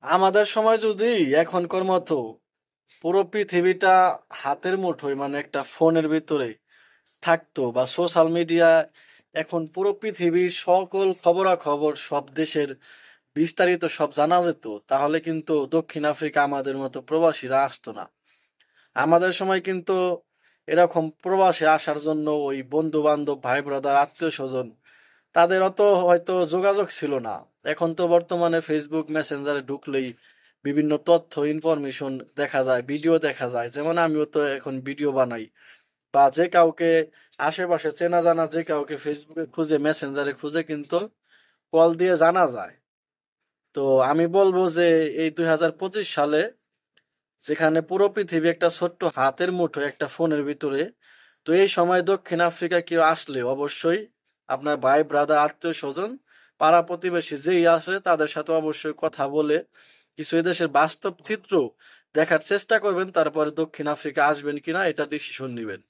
আমাদের সময় যদি এখনকার মতো পুরো পৃথিবীটা হাতের মুঠোয় মানে একটা ফোনের ভিতরে থাকতো বা সোশ্যাল মিডিয়া এখন পুরো পৃথিবীর সকল খবরাখবর সব দেশের বিস্তারিত সব জানা যেত তাহলে কিন্তু দক্ষিণ আফ্রিকা আমাদের মতো প্রবাসীরা আসতো না। আমাদের সময় কিন্তু এরকম প্রবাসে আসার জন্য ওই বন্ধু বান্ধব ভাই ব্রাদার আত্মীয় স্বজন তাদের অত হয়তো যোগাযোগ ছিল না। এখন তো বর্তমানে ফেসবুক মেসেঞ্জারে ঢুকলেই বিভিন্ন তথ্য ইনফরমেশন দেখা যায়, ভিডিও দেখা যায়। যেমন আমিও তো এখন ভিডিও বানাই বা যে কাউকে আশেপাশে চেনা জানা যে কাউকে ফেসবুকে খুঁজে মেসেঞ্জারে খুঁজে কিন্তু কল দিয়ে জানা যায়। তো আমি বলবো যে এই 2025 সালে যেখানে পুরো পৃথিবী একটা ছোট্ট হাতের মুঠোয় একটা ফোনের ভিতরে, তো এই সময় দক্ষিণ আফ্রিকা কেউ আসলে অবশ্যই আপনার ভাই ব্রাদার আত্মীয় স্বজন পাড়া প্রতিবেশী যেই আছে তাদের সাথে অবশ্যই কথা বলে কিছু এদেশের বাস্তব চিত্র দেখার চেষ্টা করবেন, তারপরে দক্ষিণ আফ্রিকা আসবেন কিনা এটা ডিসিশন নেবেন।